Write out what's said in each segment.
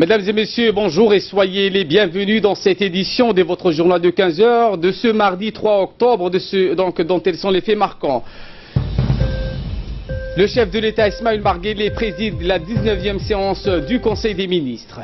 Mesdames et messieurs, bonjour et soyez les bienvenus dans cette édition de votre journal de 15 heures de ce mardi 3 octobre, dont tels sont les faits marquants. Le chef de l'État Ismaël Marguelé préside la 19e séance du Conseil des ministres.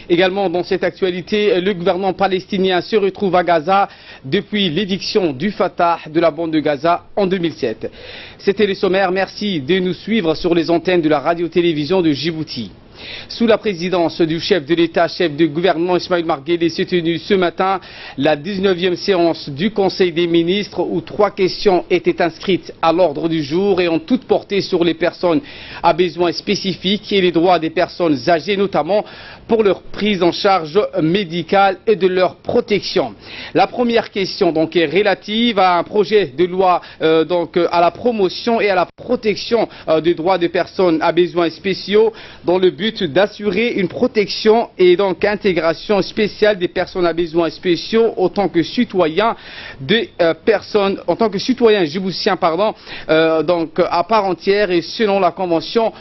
Également dans cette actualité, le gouvernement palestinien se retrouve à Gaza depuis l'éviction du Fatah de la bande de Gaza en 2007. C'était le sommaire, merci de nous suivre sur les antennes de la radio-télévision de Djibouti. Sous la présidence du chef de l'État, chef de gouvernement Ismaël Marguelé, s'est tenue ce matin la 19e séance du Conseil des ministres où 3 questions étaient inscrites à l'ordre du jour et ont toutes porté sur les personnes à besoins spécifiques et les droits des personnes âgées, notamment pour leur prise en charge médicale et de leur protection. La première question donc est relative à un projet de loi à la promotion et à la protection des droits des personnes à besoins spéciaux dans le but d'assurer une protection et donc intégration spéciale des personnes à besoins spéciaux en tant que citoyens djiboutiens à part entière et selon la convention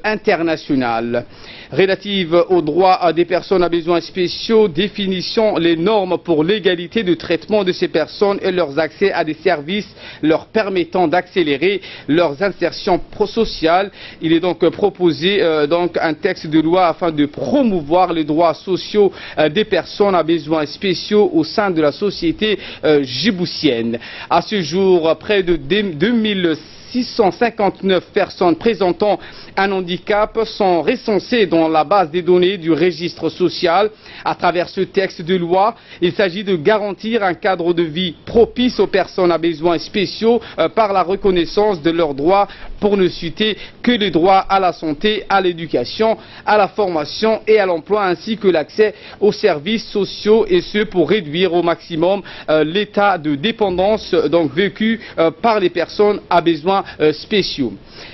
internationale relative aux droits des personnes à besoins spéciaux, définissant les normes pour l'égalité de traitement de ces personnes et leurs accès à des services leur permettant d'accélérer leurs insertions prosociales. Il est donc proposé un texte de loi afin de promouvoir les droits sociaux des personnes à besoins spéciaux au sein de la société djiboutienne. À ce jour, près de 2659 personnes présentant un handicap sont recensées dans la base des données du registre social. À travers ce texte de loi, il s'agit de garantir un cadre de vie propice aux personnes à besoins spéciaux par la reconnaissance de leurs droits, pour ne citer que les droits à la santé, à l'éducation, à la formation et à l'emploi, ainsi que l'accès aux services sociaux, et ce pour réduire au maximum l'état de dépendance vécu par les personnes à besoins spéciaux.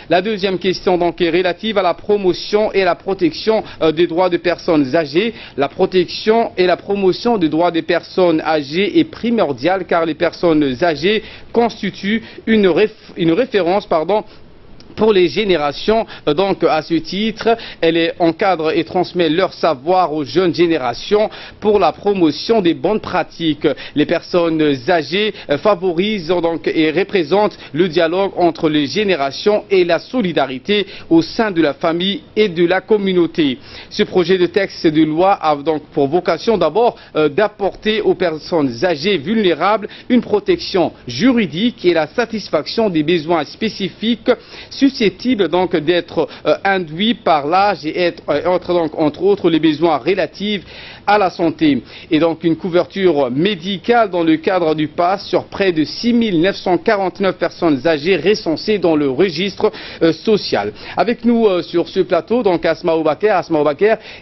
La deuxième question est relative à la promotion et la protection des droits des personnes âgées. La protection et la promotion des droits des personnes âgées est primordiale car les personnes âgées constituent une référence pour les générations. Donc à ce titre, elle encadre et transmet leur savoir aux jeunes générations pour la promotion des bonnes pratiques. Les personnes âgées favorisent et représentent le dialogue entre les générations et la solidarité au sein de la famille et de la communauté. Ce projet de texte de loi a donc pour vocation d'abord d'apporter aux personnes âgées vulnérables une protection juridique et la satisfaction des besoins spécifiques susceptibles d'être induits par l'âge et entre autres les besoins relatifs à la santé, et donc une couverture médicale dans le cadre du PASS sur près de 6949 personnes âgées recensées dans le registre social. Avec nous sur ce plateau, Asma Oubaker,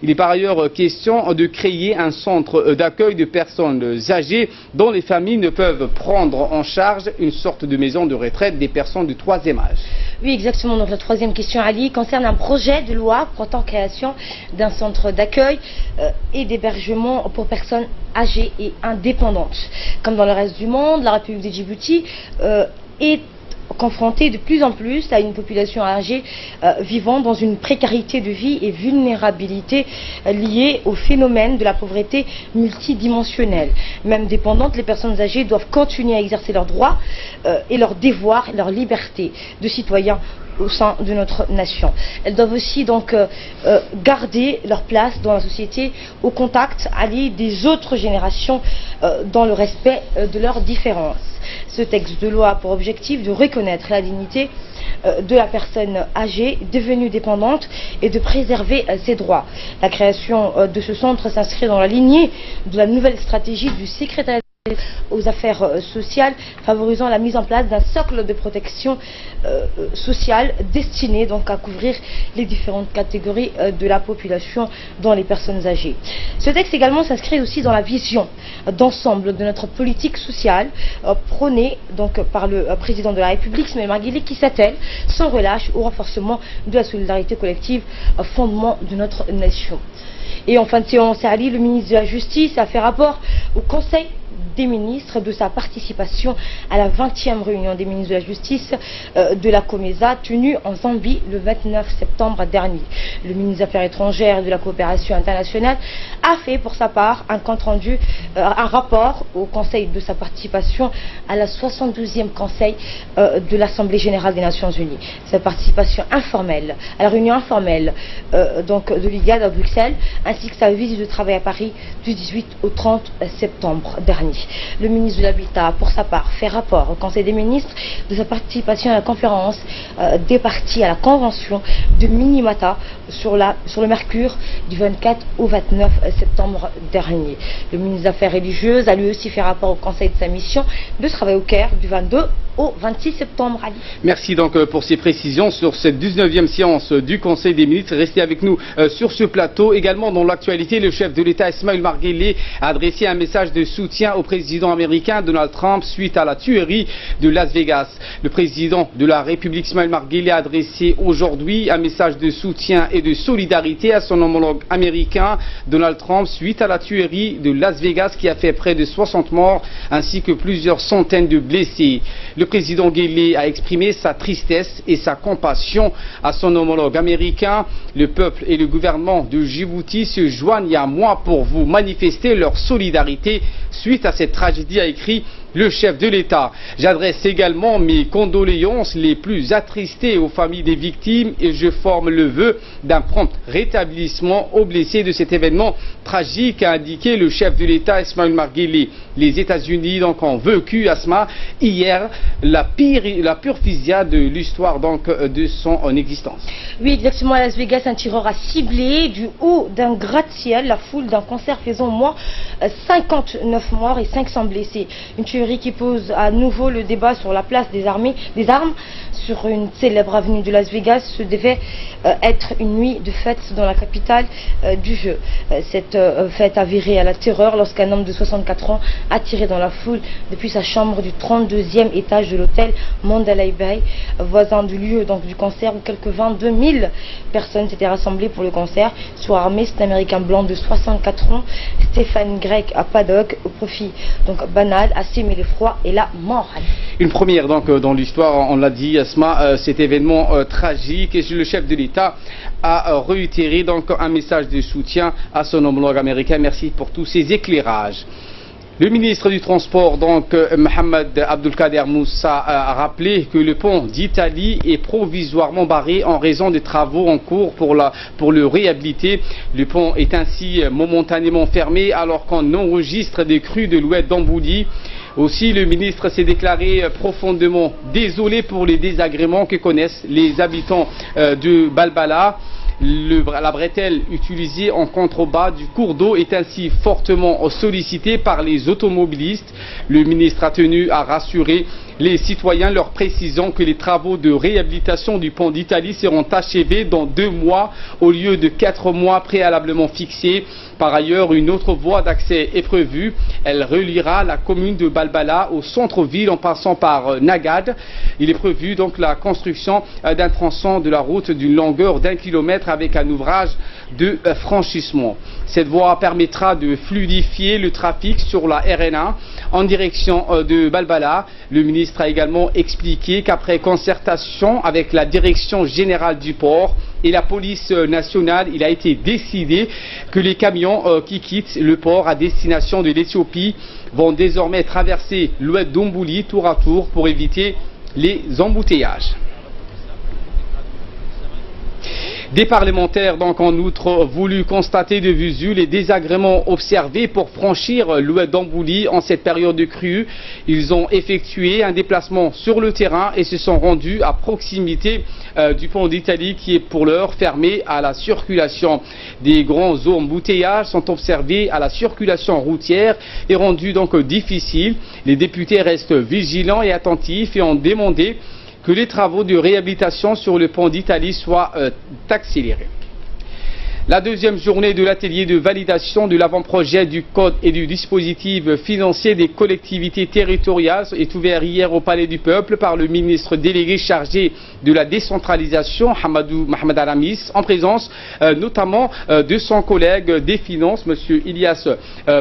il est par ailleurs question de créer un centre d'accueil de personnes âgées dont les familles ne peuvent prendre en charge, une sorte de maison de retraite des personnes du 3e âge. Oui, exactement. Donc la troisième question, Ali, concerne un projet de loi portant création d'un centre d'accueil et d'hébergement pour personnes âgées et indépendantes. Comme dans le reste du monde, la République de Djibouti est confrontée de plus en plus à une population âgée vivant dans une précarité de vie et vulnérabilité liée au phénomène de la pauvreté multidimensionnelle. Même dépendantes, les personnes âgées doivent continuer à exercer leurs droits et leurs devoirs, leur liberté de citoyens au sein de notre nation. Elles doivent aussi garder leur place dans la société au contact des autres générations dans le respect de leurs différences. Ce texte de loi a pour objectif de reconnaître la dignité de la personne âgée devenue dépendante et de préserver ses droits. La création de ce centre s'inscrit dans la lignée de la nouvelle stratégie du secrétariat aux affaires sociales, favorisant la mise en place d'un socle de protection sociale destiné à couvrir les différentes catégories de la population, dont les personnes âgées. Ce texte également s'inscrit aussi dans la vision d'ensemble de notre politique sociale prônée par le président de la République, Ismaël Marguelé, qui s'attelle sans relâche au renforcement de la solidarité collective, fondement de notre nation. Et en fin de séance, Ali, le ministre de la Justice, a fait rapport au Conseil des ministres de sa participation à la 20e réunion des ministres de la Justice de la COMESA tenue en Zambie le 29 septembre dernier. Le ministre des Affaires étrangères et de la coopération internationale a fait pour sa part un compte rendu, un rapport au Conseil de sa participation à la 72e Conseil de l'Assemblée générale des Nations Unies. Sa participation informelle, à la réunion informelle donc de l'IGAD à Bruxelles, ainsi que sa visite de travail à Paris du 18 au 30 septembre dernier. Le ministre de l'Habitat, pour sa part, fait rapport au Conseil des ministres de sa participation à la conférence des parties à la Convention de Minamata sur le Mercure du 24 au 29 septembre dernier. Le ministre des Affaires religieuses a lui aussi fait rapport au Conseil de sa mission de travail au Caire du 22 au 26 septembre. Ali. Merci donc pour ces précisions sur cette 19e séance du Conseil des ministres. Restez avec nous sur ce plateau. Également dans l'actualité, le chef de l'État Ismaël Omar Guelleh a adressé un message de soutien au président américain Donald Trump suite à la tuerie de Las Vegas. Le président de la République Ismaël Omar Guelleh a adressé aujourd'hui un message de soutien et de solidarité à son homologue américain Donald Trump suite à la tuerie de Las Vegas qui a fait près de 60 morts ainsi que plusieurs centaines de blessés. Le président Guelleh a exprimé sa tristesse et sa compassion à son homologue américain. Le peuple et le gouvernement de Djibouti se joignent à moi pour vous manifester leur solidarité suite à cette tragédie, a écrit le chef de l'État. J'adresse également mes condoléances les plus attristées aux familles des victimes et je forme le vœu d'un prompt rétablissement aux blessés de cet événement tragique, a indiqué le chef de l'État Ismaël Omar Guelleh. Les États-Unis donc ont vécu, Asma, hier la pure fusillade de l'histoire donc de son existence. Oui, exactement. À Las Vegas, un tireur a ciblé du haut d'un gratte-ciel la foule d'un concert faisant au moins 59 morts et 500 blessés. Une tuerie qui pose à nouveau le débat sur la place des armes sur une célèbre avenue de Las Vegas. Ce devait être une nuit de fête dans la capitale du jeu. Cette fête a viré à la terreur lorsqu'un homme de 64 ans a tiré dans la foule depuis sa chambre du 32e étage de l'hôtel Mandalay Bay, voisin du lieu donc du concert où quelques 22 000 personnes s'étaient rassemblées pour le concert, soit armé. Cet Américain blanc de 64 ans, Stéphane Grec à Paddock, au profit donc banal, a sémé l'effroi et la mort. Une première donc dans l'histoire, on l'a dit Asma, cet événement tragique, et le chef de l'État a réitéré donc un message de soutien à son homologue américain. Merci pour tous ces éclairages. Le ministre du Transport, donc Mohamed Abdelkader Moussa, a rappelé que le pont d'Italie est provisoirement barré en raison des travaux en cours pour le réhabiliter. Le pont est ainsi momentanément fermé alors qu'on enregistre des crues de l'oued d'Ambouli. Aussi, le ministre s'est déclaré profondément désolé pour les désagréments que connaissent les habitants de Balbala. La bretelle utilisée en contrebas du cours d'eau est ainsi fortement sollicitée par les automobilistes. Le ministre a tenu à rassurer les citoyens, leur précisant que les travaux de réhabilitation du pont d'Italie seront achevés dans 2 mois au lieu de 4 mois préalablement fixés. Par ailleurs, une autre voie d'accès est prévue. Elle reliera la commune de Balbala au centre-ville en passant par Nagad. Il est prévu donc la construction d'un tronçon de la route d'une longueur d'1 kilomètre avec un ouvrage de franchissement. Cette voie permettra de fluidifier le trafic sur la RN1 en direction de Balbala. Le ministre a également expliqué qu'après concertation avec la direction générale du port et la police nationale, il a été décidé que les camions qui quittent le port à destination de l'Éthiopie vont désormais traverser l'oued d'Ambouli tour à tour pour éviter les embouteillages. Des parlementaires donc en outre voulu constater de visu les désagréments observés pour franchir l'oued d'Ambouli en cette période de crue. Ils ont effectué un déplacement sur le terrain et se sont rendus à proximité du pont d'Italie qui est pour l'heure fermé à la circulation. Des grands embouteillages sont observés à la circulation routière et rendus donc difficiles. Les députés restent vigilants et attentifs et ont demandé que les travaux de réhabilitation sur le pont d'Italie soient accélérés. La deuxième journée de l'atelier de validation de l'avant-projet du Code et du dispositif financier des collectivités territoriales est ouverte hier au Palais du Peuple par le ministre délégué chargé de la décentralisation, Hamadou Mohamed Aramis, en présence notamment de son collègue des Finances, M. Ilyas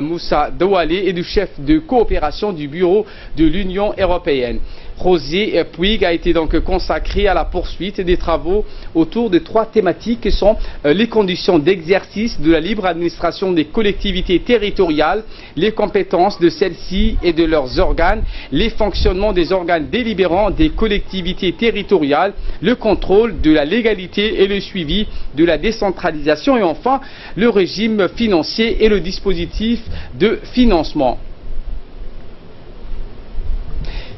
Moussa Douale, et du chef de coopération du Bureau de l'Union européenne. José Puig a été donc consacré à la poursuite des travaux autour de trois thématiques qui sont les conditions d'exercice de la libre administration des collectivités territoriales, les compétences de celles-ci et de leurs organes, les fonctionnements des organes délibérants des collectivités territoriales, le contrôle de la légalité et le suivi de la décentralisation et enfin le régime financier et le dispositif de financement.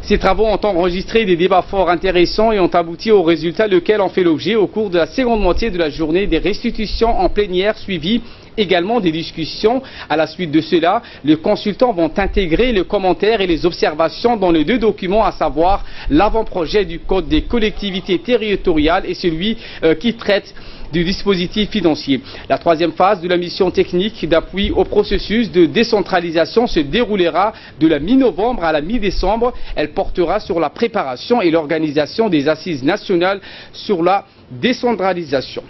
Ces travaux ont enregistré des débats forts intéressants et ont abouti aux résultats lesquels ont fait l'objet au cours de la seconde moitié de la journée des restitutions en plénière suivies également des discussions. À la suite de cela, les consultants vont intégrer les commentaires et les observations dans les deux documents, à savoir l'avant-projet du Code des collectivités territoriales et celui qui traite du dispositif financier. La troisième phase de la mission technique d'appui au processus de décentralisation se déroulera de la mi-novembre à la mi-décembre. Elle portera sur la préparation et l'organisation des assises nationales sur la décentralisation.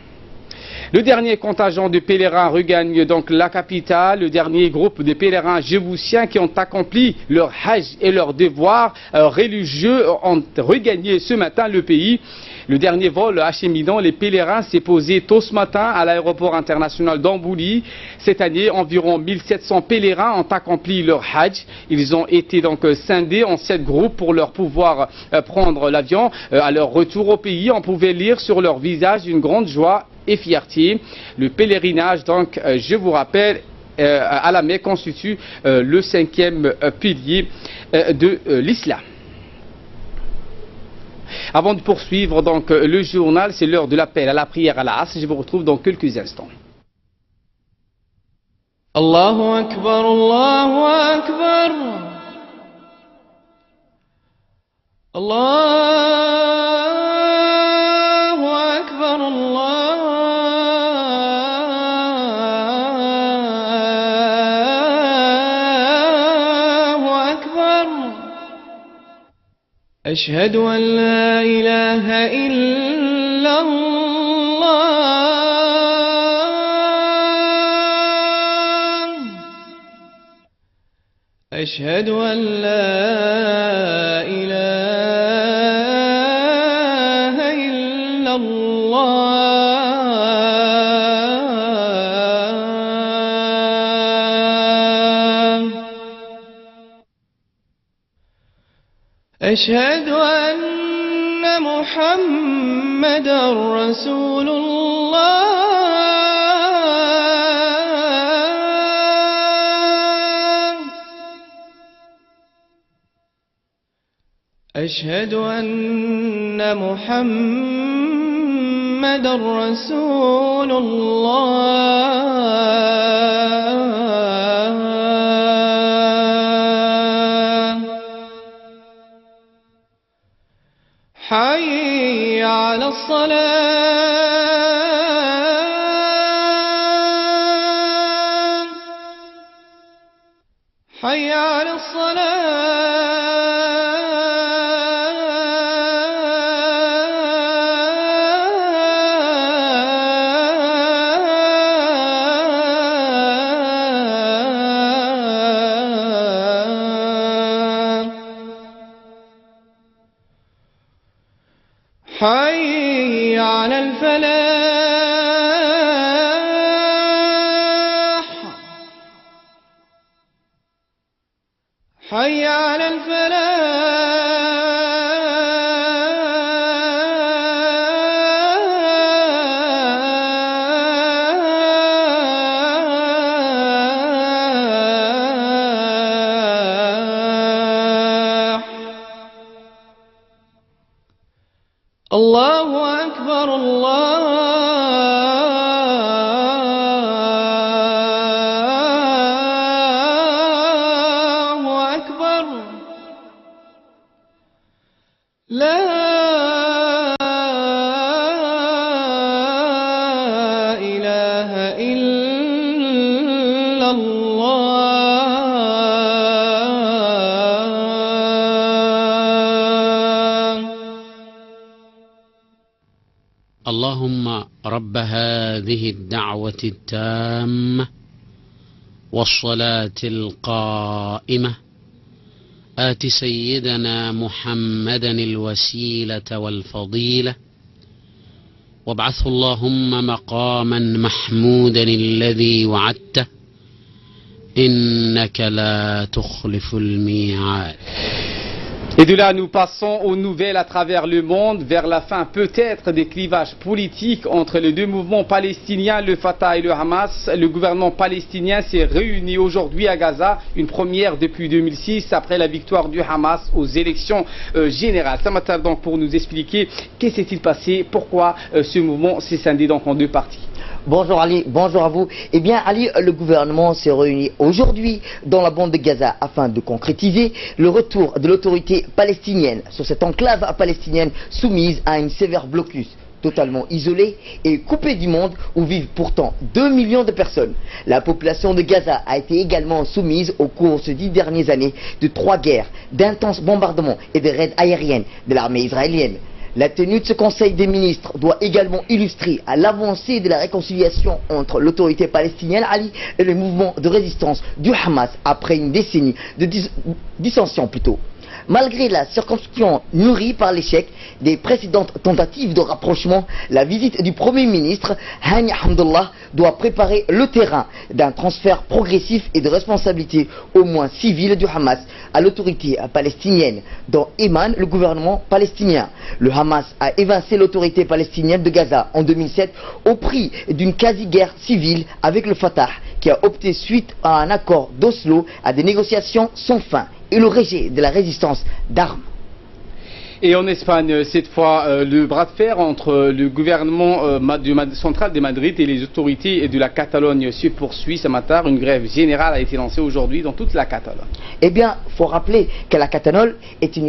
Le dernier contingent de pèlerins regagne donc la capitale. Le dernier groupe de pèlerins djiboutiens qui ont accompli leur hajj et leurs devoirs religieux ont regagné ce matin le pays. Le dernier vol acheminant les pèlerins s'est posé tôt ce matin à l'aéroport international d'Ambouli. Cette année, environ 1700 pèlerins ont accompli leur hajj. Ils ont été donc scindés en 7 groupes pour leur pouvoir prendre l'avion. À leur retour au pays, on pouvait lire sur leur visage une grande joie et fierté. Le pèlerinage, donc, je vous rappelle, à la Mecque constitue le 5e pilier de l'islam. Avant de poursuivre donc le journal, c'est l'heure de l'appel à la prière à la Asr. Je vous retrouve dans quelques instants. Allahu Akbar, Allahu Akbar. Allahu Akbar, Allahu Akbar. أشهد أن لا إله إلا الله. أشهد أن لا إله إلا الله. أشهد أن محمدا رسول الله. أشهد أن محمدا رسول الله. حي على الصلاة. حي على الصلاة. حي على الفلاح. حي على الفلاح. الله أكبر، الله أكبر. لا إله اللهم رب هذه الدعوة التامة والصلاة القائمة آت سيدنا محمدا الوسيلة والفضيلة وابعثه اللهم مقاما محمودا الذي وعدته إنك لا تخلف الميعاد. Et de là, nous passons aux nouvelles à travers le monde, vers la fin peut-être des clivages politiques entre les deux mouvements palestiniens, le Fatah et le Hamas. Le gouvernement palestinien s'est réuni aujourd'hui à Gaza, une première depuis 2006, après la victoire du Hamas aux élections générales. Samatar, donc, pour nous expliquer qu'est-ce qui s'est passé, pourquoi ce mouvement s'est scindé donc en deux parties. Bonjour Ali, bonjour à vous. Eh bien Ali, le gouvernement s'est réuni aujourd'hui dans la bande de Gaza afin de concrétiser le retour de l'autorité palestinienne sur cette enclave palestinienne soumise à un sévère blocus, totalement isolée et coupée du monde où vivent pourtant 2 millions de personnes. La population de Gaza a été également soumise au cours de ces 10 dernières années de 3 guerres, d'intenses bombardements et de raids aériennes de l'armée israélienne. La tenue de ce Conseil des ministres doit également illustrer à l'avancée de la réconciliation entre l'autorité palestinienne Ali et le mouvement de résistance du Hamas après une décennie de dissension plutôt. Malgré la circonscription nourrie par l'échec des précédentes tentatives de rapprochement, la visite du Premier ministre Hani Hamdallah doit préparer le terrain d'un transfert progressif et de responsabilité au moins civile du Hamas à l'autorité palestinienne dont émane le gouvernement palestinien. Le Hamas a évincé l'autorité palestinienne de Gaza en 2007 au prix d'une quasi-guerre civile avec le Fatah qui a opté suite à un accord d'Oslo à des négociations sans fin et le rejet de la résistance d'armes. Et en Espagne, cette fois, le bras de fer entre le gouvernement central de Madrid et les autorités de la Catalogne se poursuit ce matin. Une grève générale a été lancée aujourd'hui dans toute la Catalogne. Eh bien, il faut rappeler que la Catalogne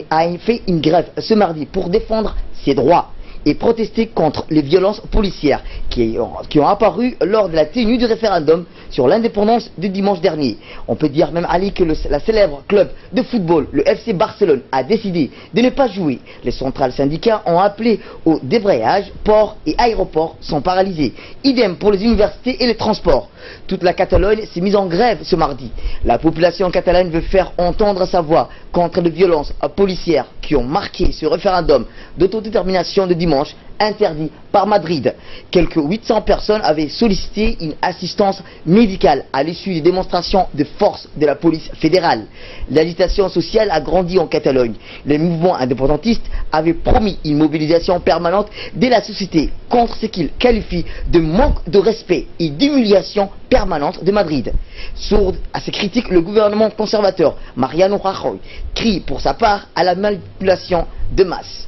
a fait une grève ce mardi pour défendre ses droits et protester contre les violences policières qui ont apparu lors de la tenue du référendum sur l'indépendance du dimanche dernier. On peut dire même Ali que la célèbre club de football, le FC Barcelone, a décidé de ne pas jouer. Les centrales syndicats ont appelé au débrayage, ports et aéroports sont paralysés. Idem pour les universités et les transports. Toute la Catalogne s'est mise en grève ce mardi. La population catalane veut faire entendre sa voix contre les violences policières qui ont marqué ce référendum d'autodétermination de dimanche interdit par Madrid. Quelques 800 personnes avaient sollicité une assistance médicale à l'issue des démonstrations de force de la police fédérale. L'agitation sociale a grandi en Catalogne. Les mouvements indépendantistes avaient promis une mobilisation permanente de la société contre ce qu'ils qualifient de manque de respect et d'humiliation permanente de Madrid. Sourde à ces critiques, le gouvernement conservateur Mariano Rajoy crie pour sa part à la manipulation de masse.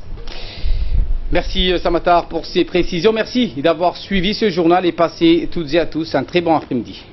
Merci Samatar pour ces précisions. Merci d'avoir suivi ce journal et passé toutes et à tous un très bon après-midi.